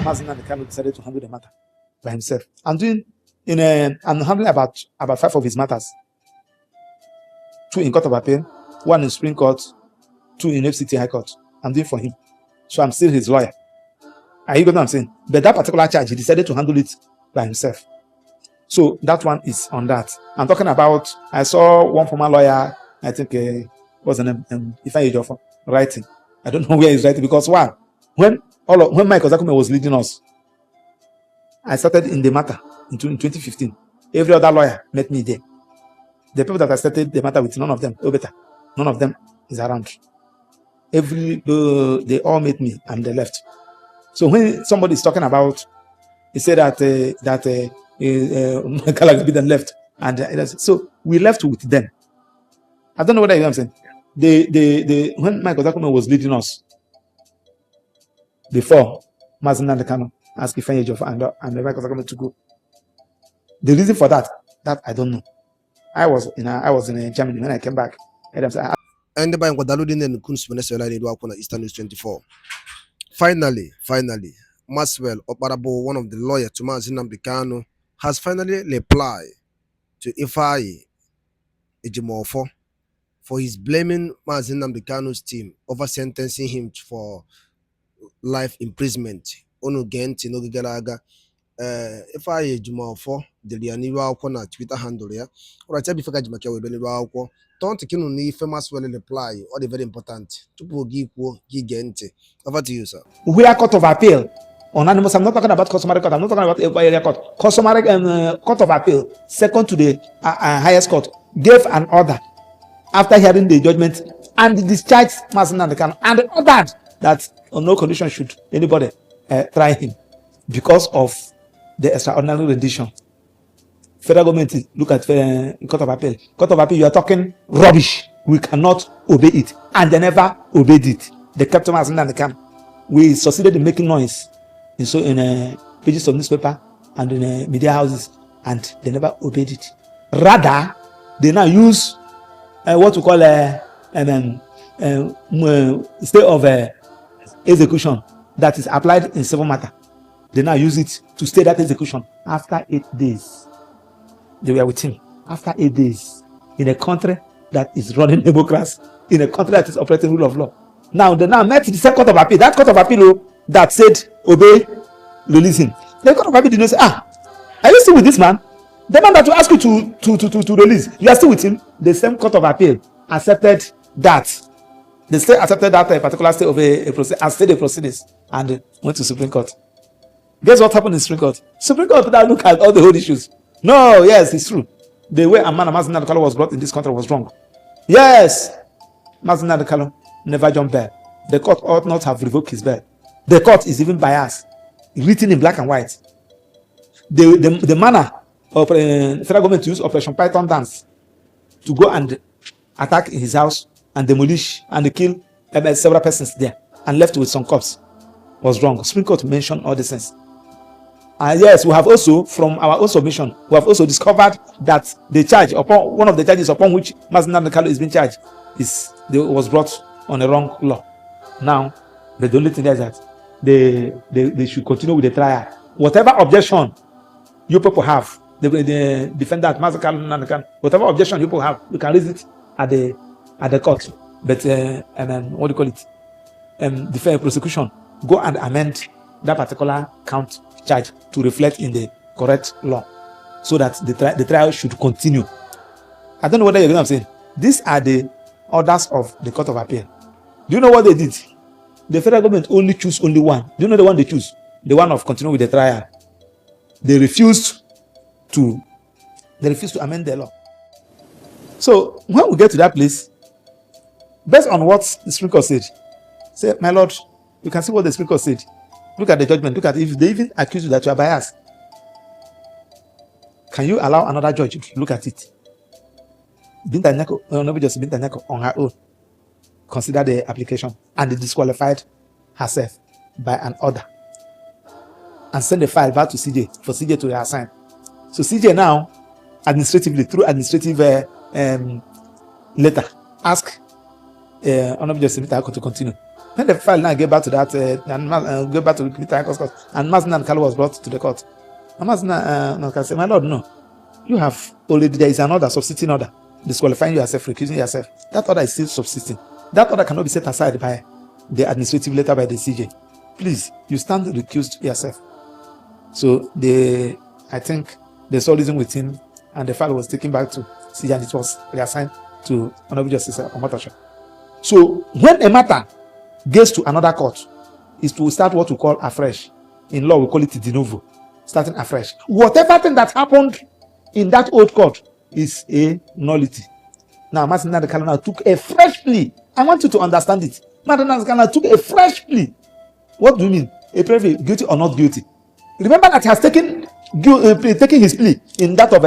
Nnamdi Kanu decided to handle the matter by himself. I'm handling about 5 of his matters. 2 in Court of Appeal, 1 in Supreme Court, 2 in FCT High Court. I'm doing for him. So I'm still his lawyer. Are you getting what I'm saying? But that particular charge, he decided to handle it by himself. So that one is on that. I'm talking about, I saw one former lawyer, I think, what's the name? Ifeanyi Ejiofor, writing. I don't know where he's writing because when Mike Ozakume was leading us, I started in the matter in 2015. Every other lawyer met me there. The people that I started the matter with, none of them is around. They all met me and they left. So when somebody is talking about, he said that Kalagabidhan left, and so we left with them. I don't know what I'm saying. When Mike Ozakume was leading us, before Nnamdi Kanu asked Ifeanyi Ejiofor and Mike Ozakume to go. The reason for that I don't know. I was in Germany when I came back. And by Eastern News 24. Finally, Maxwell Oparabo, one of the lawyers to Nnamdi Kanu, has finally replied to Ifeanyi Ejiofor for his blaming Nnamdi Kanu's team over sentencing him for life imprisonment. Onu genti no garaga Ifeanyi Ejiofor the lianiru akwụkwọ na Twitter handle ya. Right before Kajimaka we beniru akwụkwọ. Don't you know if Maxwell reply or the very important. Tupu gi kwuo gi genti. Over to you, sir. We are Court of Appeal. Anonymous, I'm not talking about customary court. I'm not talking about area court. Customary Court of Appeal, second to the highest court, gave an order after hearing the judgment and discharged Nnamdi Kanu and ordered that on no condition should anybody try him because of the extraordinary rendition. Federal government look at Court of Appeal. Court of Appeal, you are talking rubbish. We cannot obey it, and they never obeyed it. They kept Nnamdi Kanu. We succeeded in making noise in pages of newspaper and in media houses, and they never obeyed it. Rather, they now use what we call state of execution that is applied in civil matter. They now use it to stay that execution after 8 days. They were with him after 8 days in a country that is running democracy, in a country that is operating rule of law. Now they now met the second Court of Appeal. That Court of Appeal that said obey, release him. The Court of Appeal did not say, are you still with this man? The man that will ask you to release, you are still with him. The same Court of Appeal accepted that. They still accepted that particular state of a process and stayed the proceedings and went to Supreme Court. Guess what happened in Supreme Court? Supreme Court now look at all the whole issues. No, yes, it's true. The way Nnamdi Kanu was brought in this country was wrong. Yes, Nnamdi Kanu never jumped bail. The court ought not have revoked his bail. The court is even biased, written in black and white. The manner of federal government to use Operation Python dance to go and attack his house and demolish and kill several persons there and left with some corpses was wrong. Supreme Court mentioned all these things. Yes, we have also, from our own submission, we have also discovered that the charge upon one of the charges upon which Nnamdi Kanu is being charged was brought on a wrong law. Now, but the only thing is that they should continue with the trial. Whatever objection you people have, the defendant, Nnamdi Kanu, whatever objection you people have, you can raise it at the court. But what do you call it? The prosecution go and amend that particular count charge to reflect in the correct law, so that the trial should continue. I don't know whether you know what I'm saying. These are the orders of the Court of Appeal. Do you know what they did? The federal government only choose only one. Do you know the one they choose? The one of continuing with the trial. They refused to amend the law. So when we get to that place, based on what the Supreme Court said, say, my lord, you can see what the Supreme Court said. Look at the judgment. Look at if they even accuse you that you are biased. Can you allow another judge to look at it? Binta Nyako on her own consider the application and disqualified herself by an order and send the file back to CJ for CJ to reassign. So CJ now administratively through administrative letter ask Honorable Justice Nyako to continue. When the file now get back to that, and go back to the Peter court, and Nnamdi Kanu was brought to the court, and Nnamdi Kanu said, "My lord, no, you have already, there is another substituting order disqualifying yourself, recusing yourself. That order is still subsisting. That order cannot be set aside by the administrative letter by the CJ. Please, you stand recused yourself." So I think they saw reason with him, and the file was taken back to CJ, and it was reassigned to Honorable Justice Omotosho. So when a matter gets to another court, is to start what we call afresh. In law, we call it de novo, starting afresh. Whatever thing that happened in that old court is a nullity. Now, Nnamdi Kanu now took a fresh plea. I want you to understand it. Nnamdi Kanu took a fresh plea. What do you mean? A plea, guilty or not guilty? Remember that he has taken his plea in that of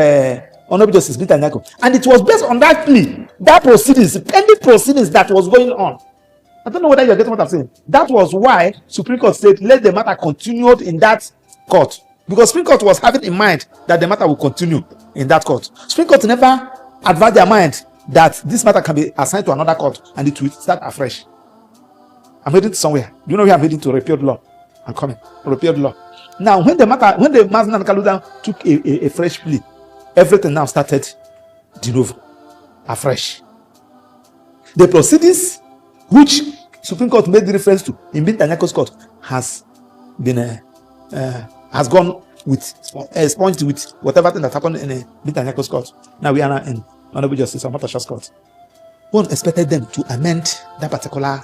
Honorable Justice Peter Nyako, and it was based on that plea, that proceedings, pending proceedings that was going on. I don't know whether you're getting what I'm saying. That was why Supreme Court said let the matter continue in that court, because Supreme Court was having in mind that the matter will continue in that court. Supreme Court never advised their mind that this matter can be assigned to another court and it will start afresh. I'm heading somewhere. Do you know where I'm heading to? Repealed law. I'm coming. Repealed law. Now, when the Nnamdi Kanu took a fresh plea, everything now started de novo, afresh. The proceedings which Supreme Court made reference to in Binta Nyako's court has gone with sponged with whatever thing that happened in Binta Nyako's court. Now we are now in Honorable Justice Omotosho's court. One expected them to amend that particular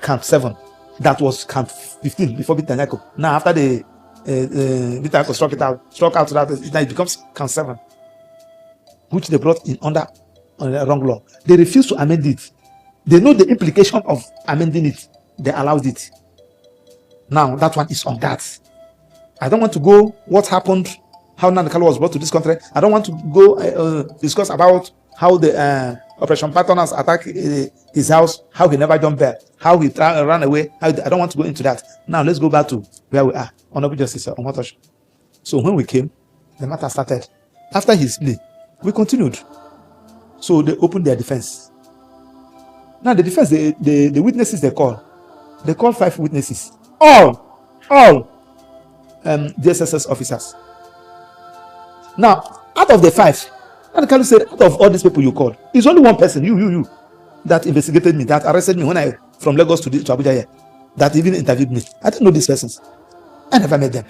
count 7. That was count 15 before Binta Nyako. Now after the Binta Nyako struck out that, now it becomes count 7, which they brought in under wrong law. They refused to amend it. They know the implication of amending it. They allowed it. Now that one is on that. I don't want to go what happened, how Nnamdi Kanu was brought to this country. I don't want to go discuss about how the Operation Partners attacked his house, how he never jumped back, how he ran away. I don't want to go into that. Now let's go back to where we are. Honorable Justice Omotosho. So when we came, the matter started. After his plea, we continued. So they opened their defense. Now the defense, the witnesses they call 5 witnesses, all DSSS officers. Now out of the 5, Nnamdi Kanu said, out of all these people you called, it's only one person, you that investigated me, that arrested me when I from Lagos to Abuja here, that even interviewed me. I didn't know these persons. I never met them.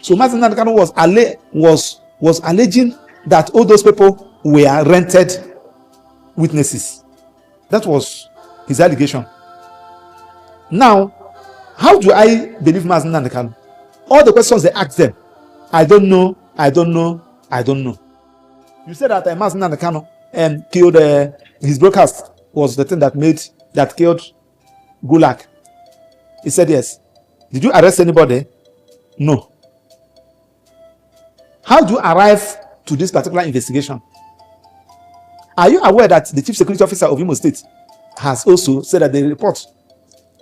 So Nnamdi Kanu was alleging that all those people were rented witnesses. That was his allegation. Now, how do I believe Nnamdi Kanu? All the questions they asked them, I don't know. You said that Nnamdi Kanu killed his broadcast was the thing that killed Gulag. He said yes. Did you arrest anybody? No. How do you arrive to this particular investigation? Are you aware that the Chief Security Officer of Imo State has also said that the report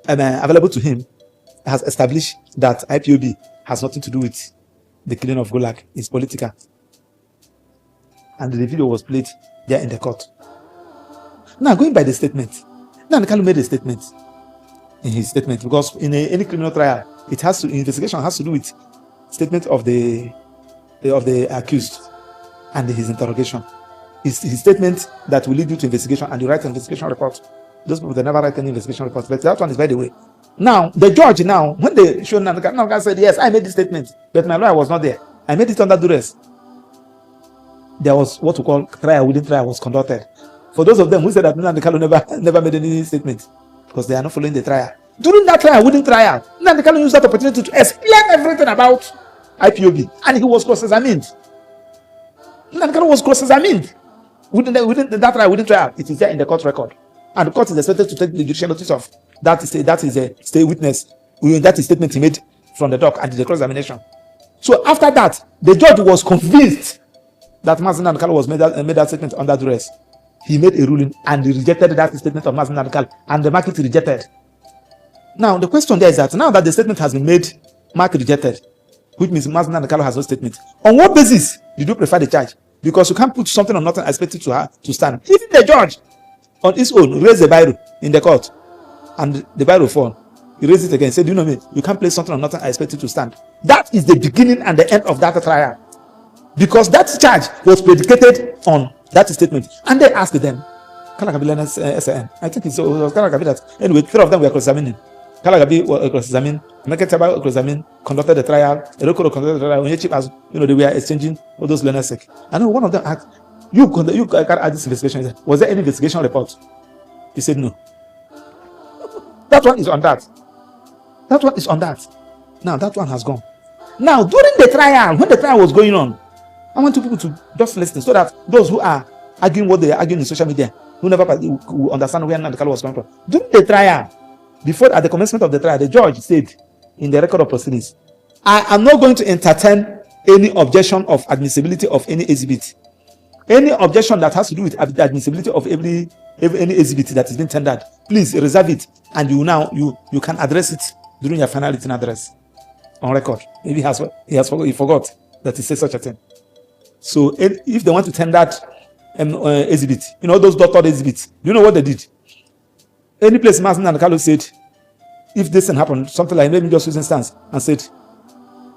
available to him has established that IPOB has nothing to do with the killing of Gulag? It's political. And the video was played there in the court. Now, going by the statement, Nnamdi Kanu made a statement in his statement, because in any criminal trial, investigation has to do with statement of the accused and his interrogation. His statement that will lead you to investigation, and you write an investigation report. Those people, they never write any investigation report, but that one is by the way. Now, the judge when they showed Nnamdi Kanu said, yes, I made this statement, but my lawyer was not there. I made it under duress. There was what we call trial within trial was conducted. For those of them who said that Nnamdi Kanu never made any statement, because they are not following the trial. During that trial, within trial, Nnamdi Kanu used that opportunity to explain everything about IPOB, and he was cross-examined. Nnamdi Kanu was cross-examined. Within that trial, within trial, it is there in the court record. And the court is expected to take the judicial notice of that is a stay witness. That is statement he made from the dock and the cross-examination. So after that, the judge was convinced that Nnamdi Kanu was made that statement under duress. He made a ruling and he rejected that statement of Nnamdi Kanu, and the market rejected. Now the question there is that now that the statement has been made, market rejected, which means Nnamdi Kanu has no statement. On what basis did you prefer the charge? Because you can't put something on nothing expected to stand. Even the judge on its own raised the Bible in the court, and the Bible fall. He raised it again. Said, "Do you know me? You can't place something on nothing. I expect you to stand." That is the beginning and the end of that trial, because that charge was predicated on that statement. And they asked them, Kalagabi SN. I think it was Kalagabi that. Anyway, 3 of them were cross-examining. Kalagabi was cross-examined. Meketaba cross-examined. Conducted the trial. Erokoro conducted the trial. When as they were exchanging all those learners sake. I know one of them asked, "You carry out this investigation. Was there any investigation report?" He said no. That one is on that. That one is on that. Now that one has gone. Now during the trial, when the trial was going on, I want people to just listen so that those who are arguing what they are arguing in social media, who never will understand where Nnamdi Kanu was coming from. During the trial, at the commencement of the trial, the judge said in the record of proceedings, "I am not going to entertain any objection of admissibility of any exhibit. Any objection that has to do with the admissibility of any exhibit that is being tendered, please reserve it, and you can address it during your final written address on record." Maybe he forgot that he said such a thing. So if they want to tender exhibit, those doctored exhibits, do you know what they did? Any place Nnamdi Kanu said, if this thing happened, something like, maybe just use instance, and said,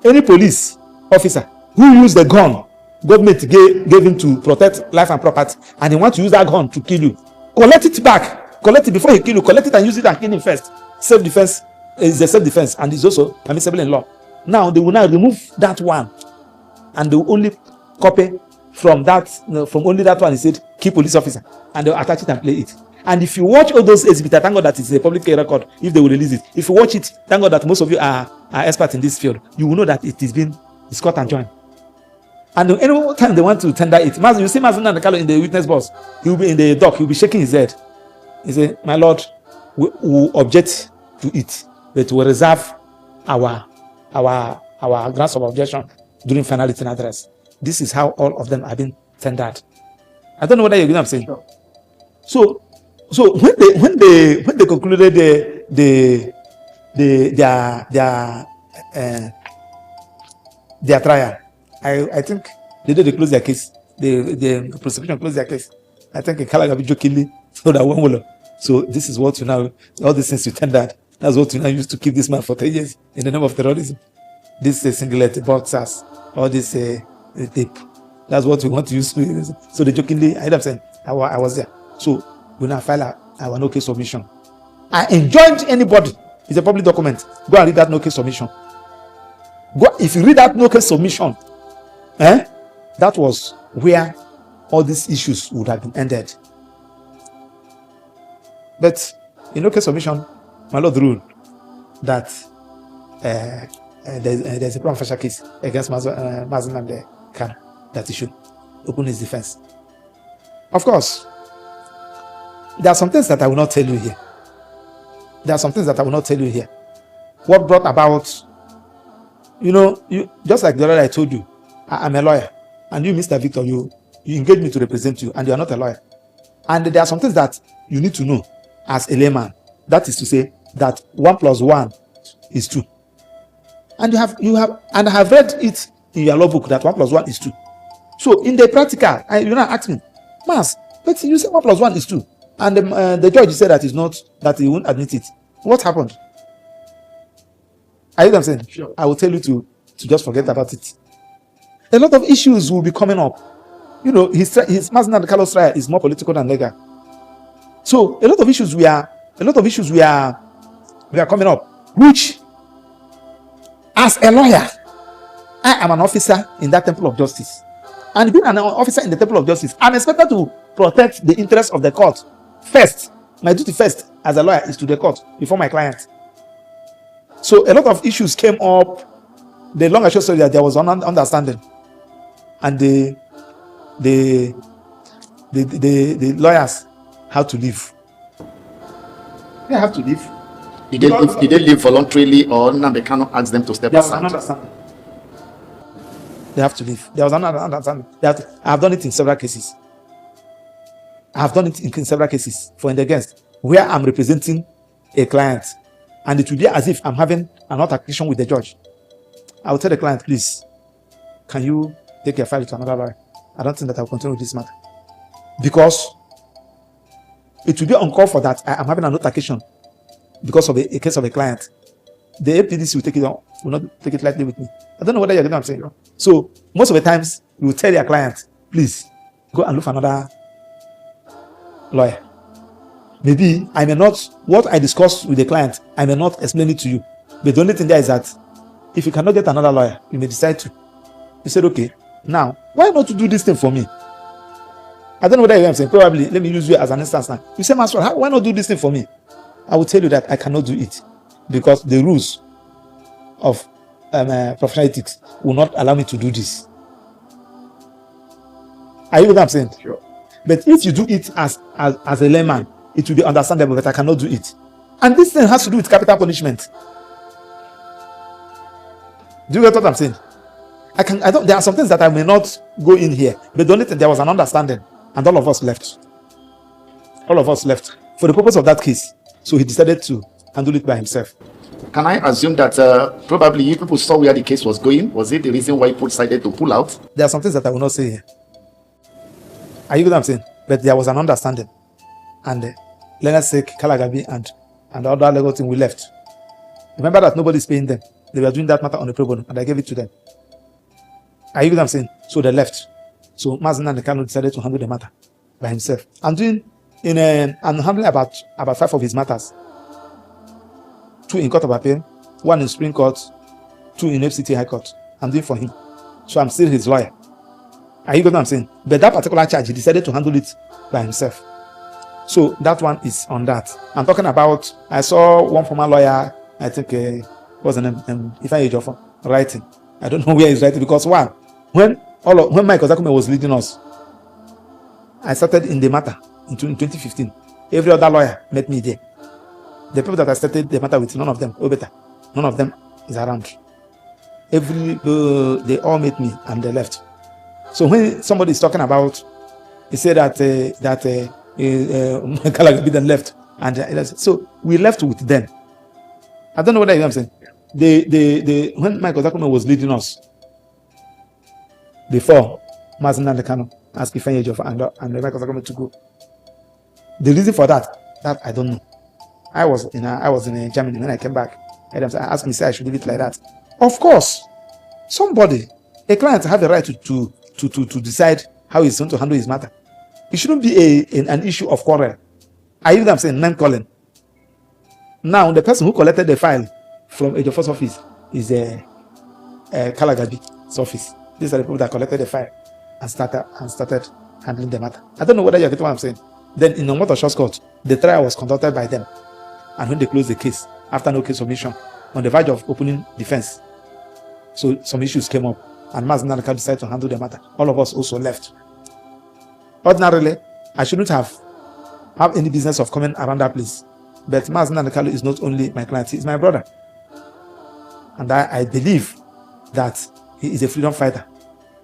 any police officer who used the gun government gave him to protect life and property, and he wants to use that gun to kill you, collect it back. Collect it before he kill you. Collect it and use it and kill him first. Self-defense is a self-defense, and is also permissible in law. Now they will now remove that one, and they will only copy from that, from only that one. He said, key police officer, and they'll attach it and play it. And if you watch all those exhibits, thank God that it's a public record if they will release it. If you watch it, thank God that most of you are experts in this field. You will know that it's cut and joined. And any time they want to tender it, you see Nnamdi Kanu in the witness box, he will be in the dock, he will be shaking his head. He say, "My lord, we will object to it, but we will reserve our grounds of objection during final written address." This is how all of them have been tendered. I don't know whether you're going to say. So when they concluded their trial, I think they closed their case. The prosecution closed their case. I think in Kalagabi jokingly told that one. So this is what you now, all these things you tendered. That's what you now used to keep this man for 10 years in the name of terrorism. This singlet boxers, all this tape. That's what we want to use. So they jokingly, I end up saying, I was there. So we now file our no case submission. I enjoined anybody. It's a public document. Go and read that no case submission. If you read that no case submission, that was where all these issues would have been ended. But in no case submission, my lord ruled that there's a prima facie case against Nnamdi Kanu that he should open his defense. Of course, there are some things that I will not tell you here. What brought about, you just like the other I told you, I'm a lawyer, and you, Mr. Victor, you engaged me to represent you, and you are not a lawyer. And there are some things that you need to know as a layman. That is to say that 1 + 1 is 2. And you have, and I have read it in your law book that 1 + 1 is 2. So in the practical, you now ask me, Mas, but you say 1 + 1 is 2, and the judge said that is not, that he won't admit it. What happened? Are you what I'm saying? Sure. I will tell you to just forget about it. A lot of issues will be coming up. His Nnamdi Kanu's trial is more political than legal. So a lot of issues we are coming up, which, as a lawyer, I am an officer in that temple of justice. And being an officer in the temple of justice, I'm expected to protect the interests of the court first. My duty first as a lawyer is to the court before my client. So a lot of issues came up. The long and short story that there was an understanding, and the lawyers had to leave. They have to leave. Did they leave voluntarily, or Nnamdi Kanu asked them to step aside? They have to leave. There was another understanding. I have done it in several cases. For and against, where I'm representing a client, and it will be as if I'm having an altercation with the judge. I will tell the client, please, can you take your file to another lawyer? I don't think that I will continue with this matter. Because it will be uncalled for that I am having an altercation because of a case of a client. The APDC will take it on, will not take it lightly with me. I don't know whether you're getting what I'm saying. So most of the times you will tell your client, please go and look for another lawyer. Maybe I may not, what I discussed with the client, I may not explain it to you. But the only thing there is that if you cannot get another lawyer, you may decide to. You said, okay, now, why not to do this thing for me? I don't know whether I'm saying, probably, let me use you as an instance now. You say, Master, why not do this thing for me? I will tell you that I cannot do it because the rules of professional ethics will not allow me to do this. Are you with what I'm saying? Sure. But if you do it as a layman, it will be understandable that I cannot do it. And this thing has to do with capital punishment. Do you get what I'm saying? There are some things that I may not go in here, but the only thing, there was an understanding, and all of us left. All of us left for the purpose of that case. So he decided to handle it by himself. Can I assume that probably you people saw where the case was going? Was it the reason why you decided to pull out? There are some things that I will not say here. Are you get what I'm saying? But there was an understanding. And Leonard Sek, Kalagabi, and the other legal team, we left. Remember that nobody's paying them. They were doing that matter on the pro bono, and I gave it to them. Are you get what I'm saying? So they left. So Nnamdi Kanu decided to handle the matter by himself. I'm handling about 5 of his matters. 2 in Court of Appeal, 1 in Supreme Court, 2 in FCT High Court. I'm doing for him. So I'm still his lawyer. Are you get what I'm saying? But that particular charge, he decided to handle it by himself. So that one is on that. I'm talking about, I saw one former lawyer, I think, what's the name? Ifeanyi Ejiofor, writing. I don't know where he's writing because one, when Mike Ozakume was leading us, I started in the matter in 2015. Every other lawyer met me there. The people that I started the matter with, none of them, better, none of them is around. They all met me and they left. So when somebody is talking about, he said that Kalagabi then left, and so we left with them. I don't know what I'm saying. When Mike Ozakume was leading us, before Nnamdi Kanu asked Ifeanyi Ejiofor and Mike Ozakume to go, the reason for that I don't know. I was in Germany when I came back. And I asked me, say I should leave it like that. Of course, a client have the right to decide how he's going to handle his matter. It shouldn't be an issue of quarrel. Are you know what I'm saying? Name calling. Now, the person who collected the file from Ejiofor's office is Kalagabi's office. These are the people that collected the file and started handling the matter. I don't know whether you get what I'm saying. Then in the Motor Short Court, the trial was conducted by them. And when they closed the case, after no case submission, on the verge of opening defense, so some issues came up, and Nnamdi Kanu decided to handle the matter. All of us also left. Ordinarily, I shouldn't have any business of coming around that place. But Nnamdi Kanu is not only my client, he is my brother. And I believe that he is a freedom fighter.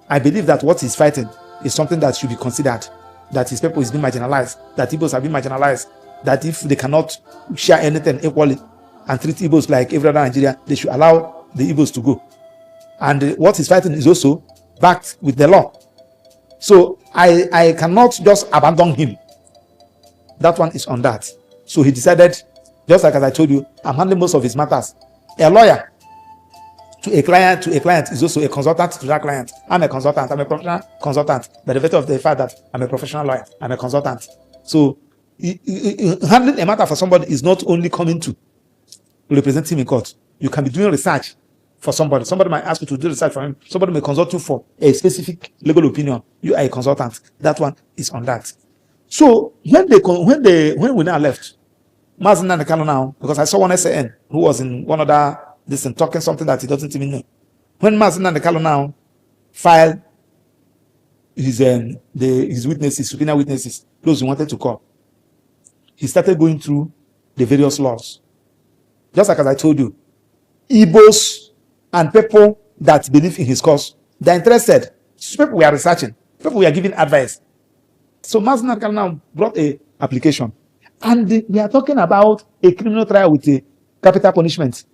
I believe that what he's fighting is something that should be considered. That his people is being marginalized, that Igbos have been marginalized, that if they cannot share anything equally and treat Igbos like every other Nigeria, they should allow the Igbos to go. And what he's fighting is also backed with the law. So I cannot just abandon him. That one is on that. So he decided, just like as I told you, I'm handling most of his matters. A lawyer to a client is also a consultant to that client. I'm a consultant. I'm a professional consultant. By the virtue of the fact that I'm a professional lawyer, I'm a consultant. So handling a matter for somebody is not only coming to represent him in court. You can be doing research for somebody. Somebody might ask you to do research for him. Somebody may consult you for a specific legal opinion. You are a consultant. That one is on that. So when we now left, Nnamdi Kanu now, because I saw one SAN who was in one other listen, talking something that he doesn't even know. When Nnamdi Kanu now filed his witnesses, subpoena witnesses, those who wanted to call, he started going through the various laws. Just like as I told you, Igbos and people that believe in his cause, they're interested. People we are researching, people we are giving advice. So Nnamdi Kanu now brought a application, and we are talking about a criminal trial with a capital punishment.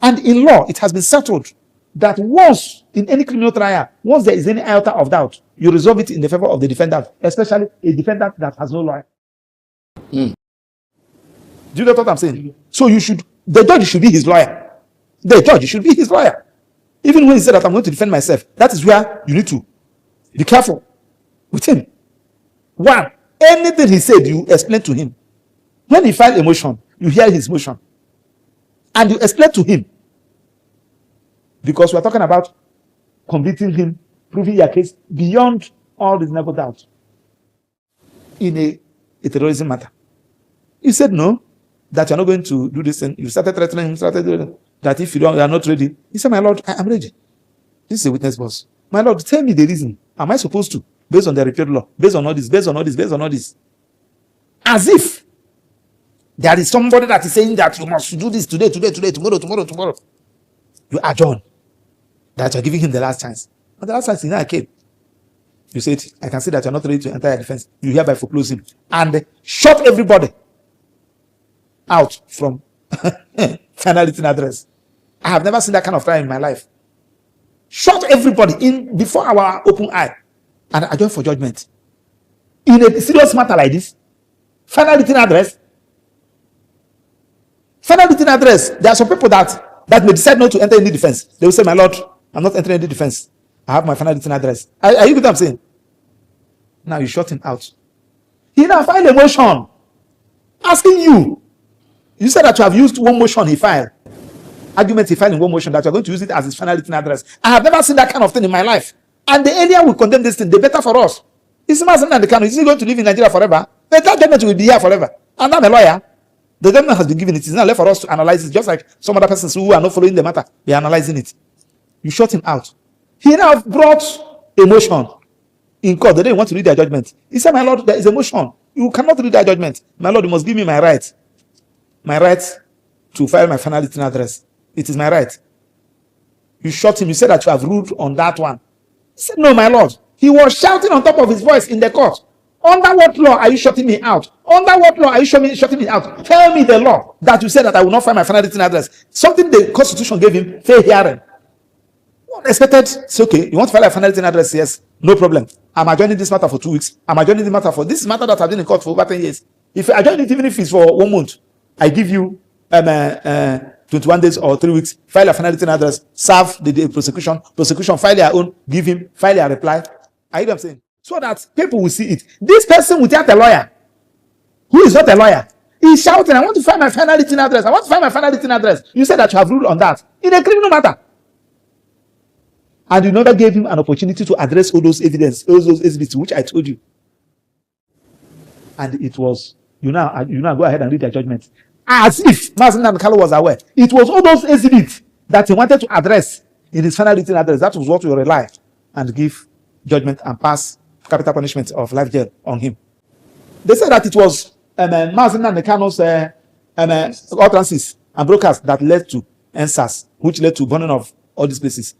And in law, it has been settled that once in any criminal trial, once there is any iota of doubt, you resolve it in the favor of the defendant, especially a defendant that has no lawyer. Do you know what I'm saying? So the judge should be his lawyer. The judge should be his lawyer. Even when he said that I'm going to defend myself, that is where you need to be careful with him. One, anything he said, you explain to him. When he filed a motion, you hear his motion. And you explain to him. Because we're talking about convicting him, proving your case beyond all reasonable doubt in a terrorism matter. He said no, that you're not going to do this, and you started threatening him, that if you are not ready. He said, my Lord, I am ready. This is a witness boss. My Lord, tell me the reason. Am I supposed to? Based on the repealed law, based on all this, based on all this, based on all this. As if there is somebody that is saying that you must do this today, tomorrow. You adjourn. That you're giving him the last chance. But the last chance is not came. You said, I can see that you're not ready to enter your defense. You hereby foreclose him. And shut everybody out from final written address. I have never seen that kind of trial in my life. Shut everybody in before our open eye and adjourn for judgment. In a serious matter like this, final written address. Final written address. There are some people that may decide not to enter any defense. They will say, my Lord, I'm not entering any defense. I have my final written address. Are you get what I'm saying? Now you shut him out. He now filed a motion asking you. You said that you have used one motion he filed. Argument he filed in one motion that you're going to use it as his final written address. I have never seen that kind of thing in my life. And the earlier we condemn this thing, the better for us. It's Nnamdi Kanu. Is he going to live in Nigeria forever? But that judgment will be here forever. And I'm a lawyer. The judgment has been given. It is now left for us to analyze it, just like some other persons who are not following the matter. They are analyzing it. You shut him out. He now brought a motion in court. They didn't want to read their judgment. He said, my Lord, there is a motion. You cannot read their judgment. My Lord, you must give me my right. My right to file my final written address. It is my right. You shot him. You said that you have ruled on that one. He said, no, my Lord. He was shouting on top of his voice in the court. Under what law are you shutting me out? Under what law are you shutting me out? Tell me the law that you said that I will not file my final written address. Something the Constitution gave him, fair hearing. Expected, it's okay. You want to file a final written address? Yes, no problem. I'm adjourning this matter for 2 weeks. I'm adjourning this matter for this matter that I've been in court for over 10 years. If I adjourn it, even if it's for 1 month, I give you 21 days or 3 weeks. File a final written address. Serve the prosecution. Prosecution file their own. Give him. File their reply. Are you know what I'm saying? So that people will see it. This person without a lawyer, who is not a lawyer, is shouting, I want to file my final written address. I want to file my final written address. You said that you have ruled on that in a criminal matter. And you never gave him an opportunity to address all those evidence, all those exhibits, which I told you. And it was, you now go ahead and read their judgment. As if Nnamdi Kanu was aware. It was all those exhibits that he wanted to address in his final written address. That was what we rely and give judgment and pass capital punishment of life jail on him. They said that it was Nnamdi Kanu's utterances and broadcasts that led to NSAS, which led to burning of all these places.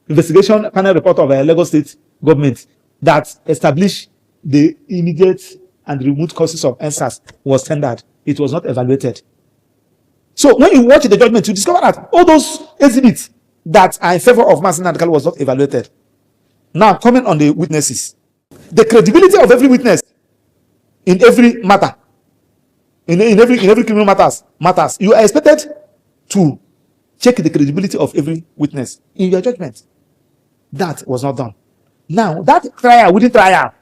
Investigation panel report of Lagos State government that established the immediate and remote causes of NSAS was tendered. It was not evaluated. So when you watch the judgment, you discover that all those exhibits that are in favor of Nnamdi Kanu was not evaluated. Now, comment on the witnesses. The credibility of every witness in every matter, in every criminal matters. You are expected to check the credibility of every witness in your judgment. That was not done. Now, that trial, within trial,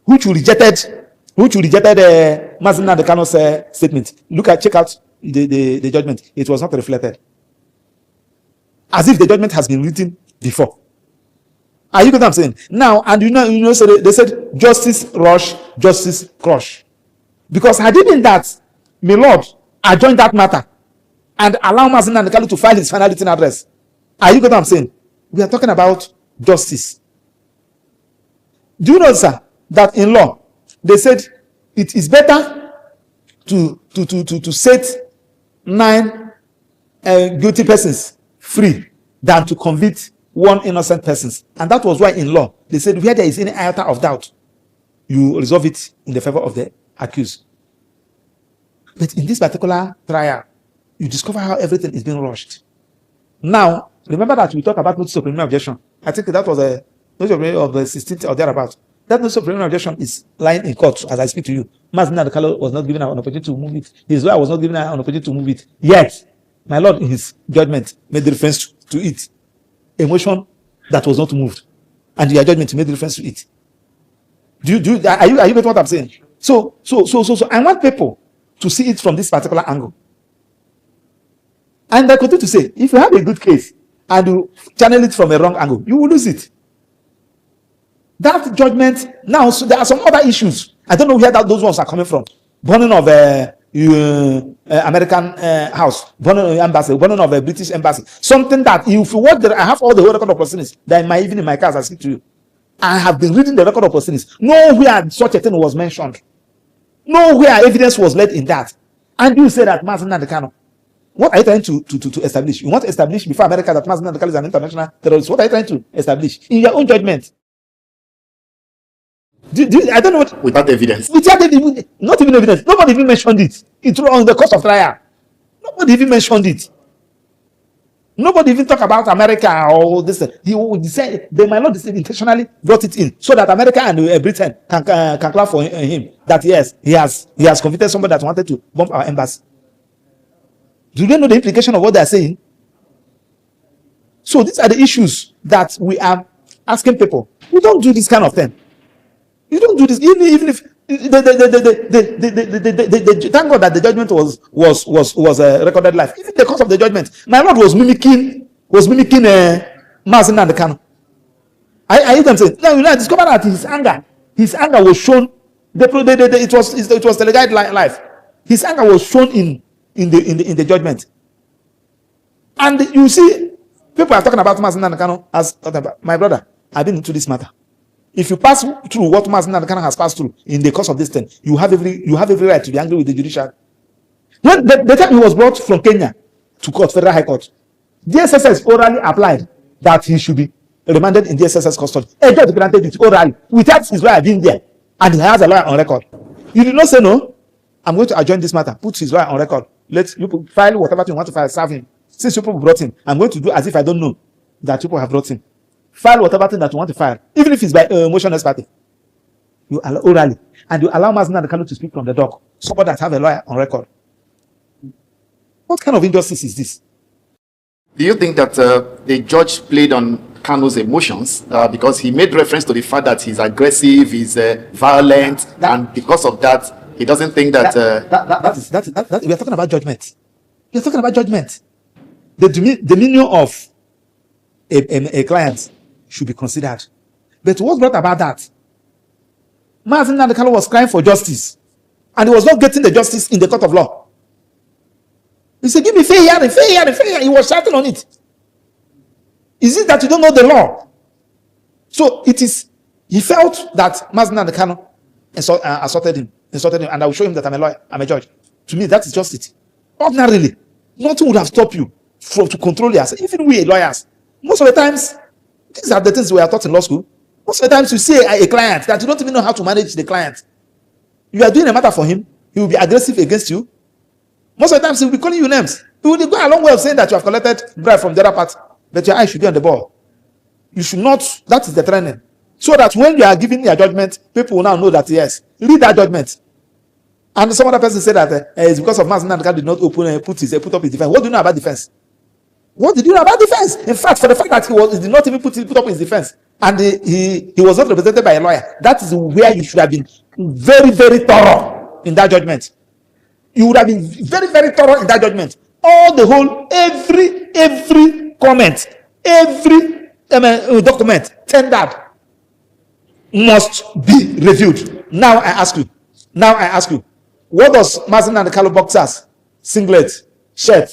which you rejected Nnamdi Kanu's statement. Check out the judgment. It was not reflected. As if the judgment has been written before. Are you get what I'm saying? Now, and so they said justice rush, justice crush. Because had it been that, my Lord, adjourned that matter and allow Nnamdi Kanu to file his final written address. Are you get what I'm saying? We are talking about justice. Do you know, sir, that in law, they said it is better to set 9 guilty persons free than to convict 1 innocent person. And that was why in law, they said where there is any iota of doubt, you resolve it in the favor of the accused. But in this particular trial, you discover how everything is being rushed. Now, remember that we talked about notice of criminal objection. I think that was a notice of the 16th or thereabout. That notice of preliminary objection is lying in court as I speak to you. Nnamdi Kanu was not given an opportunity to move it. His lawyer was not given an opportunity to move it. Yet, my lord, in his judgment, made reference to it. A motion that was not moved, and your judgment made reference to it. Are you getting what I'm saying? So I want people to see it from this particular angle. And I continue to say, if you have a good case and you channel it from a wrong angle, you will lose it. That judgment now, so there are some other issues. I don't know where those ones are coming from. Burning of American house, burning of embassy, burning of a British embassy. Something that if you watch, I have all the whole record of proceedings that even in my cars I speak to you. I have been reading the record of proceedings. Nowhere such a thing was mentioned. Nowhere evidence was laid in that. And you say that Nnamdi Kanu. What are you trying to establish? You want to establish before America that Nnamdi Kanu is an international terrorist. What are you trying to establish? In your own judgment. I don't know what. Without evidence. Without evidence. Not even evidence. Nobody even mentioned it. It's on the course of trial. Nobody even mentioned it. Nobody even talk about America or this. He said they might not intentionally brought it in so that America and Britain can clap for him. That yes, he has convicted somebody that wanted to bomb our embassy. Do they know the implication of what they are saying? So these are the issues that we are asking people. We don't do this kind of thing. You don't do this, even if thank God that the judgment was recorded live. Even the cause of the judgment, my lord was mimicking Nnamdi Kanu. I hear them say, now I discovered that his anger was shown. It was televised live. His anger was shown in the judgment. And you see, people are talking about Nnamdi Kanu as talking about my brother. I've been into this matter. If you pass through what Nnamdi Kanu has passed through in the course of this thing, you have every right to be angry with the judicial. When the time he was brought from Kenya to court, Federal High Court, the SSS orally applied that he should be remanded in the SSS custody. A judge granted it orally without his lawyer being there, and he has a lawyer on record. You did not say no. I'm going to adjourn this matter. Put his lawyer on record. Let you file whatever you want to file. Serve him. Since people brought him, I'm going to do as if I don't know that people have brought him. File whatever thing that you want to file, even if it's by motionless party. You allow orally, and you allow Nnamdi Kanu to speak from the dock. Somebody that have a lawyer on record. What kind of injustice is this? Do you think that the judge played on Kanu's emotions because he made reference to the fact that he's aggressive, he's violent, and because of that, he doesn't think that we are talking about judgment. We are talking about judgment. The demeanor of a client should be considered. But what brought about that? Nnamdi Kanu was crying for justice, and he was not getting the justice in the court of law. He said, give me fair hearing, fair hearing, fair hearing. He was shouting on it. Is it that you don't know the law? So it is, he felt that Nnamdi Kanu insulted him, and I will show him that I'm a lawyer, I'm a judge. To me, that is justice. Ordinarily, nothing would have stopped you to control yourself. Even we lawyers, most of the times, these are the things we are taught in law school. Most of the times you see a client that you don't even know how to manage the client. You are doing a matter for him, he will be aggressive against you. Most of the times he will be calling you names. He will go a long way of saying that you have collected bribe from the other part, but your eye should be on the ball. You should not, that is the training. So that when you are giving your judgment, people will now know that yes, read that judgment. And some other person said that it's because of Nnamdi Kanu did not put up his defense. What do you know about defense? What did you know about defense? In fact, for the fact that he did not even put up his defense, and he was not represented by a lawyer, that is where you should have been very, very thorough in that judgment. You would have been very, very thorough in that judgment. All the whole, every comment, every document tendered must be reviewed. Now I ask you, what does Nnamdi Kanu boxers, singlet, shirt,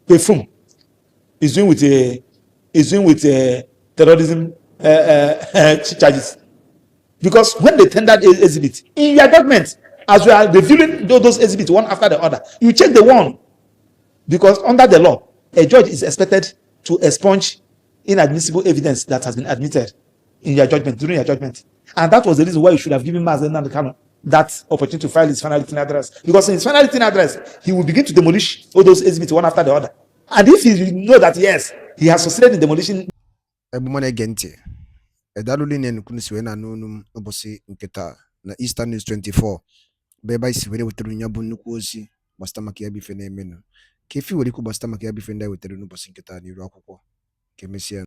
perfume is doing with terrorism charges? Because when they tendered exhibit in your judgment, as we are reviewing those exhibits one after the other, you check the one, because under the law, a judge is expected to expunge inadmissible evidence that has been admitted in your judgment, during your judgment. And that was the reason why you should have given Nnamdi Kanu that opportunity to file his final written address. Because in his final written address, he will begin to demolish all those exhibits one after the other. And if you know that, yes, he has succeeded in demolition. edalụli na nnukwu si wee na-anụ olu m ụbọchị nke taa na Eastern News 24 bụ ebe anyị si were wetara ya bụ nnukwu ozi gbasịta maka ya bụ ife na-emenụ ka efi were ikwu gbasịta maka ya bụ ife ndị anyị wetara n'ụbọchị nke taa n'iru akwụkwọ ka emesịa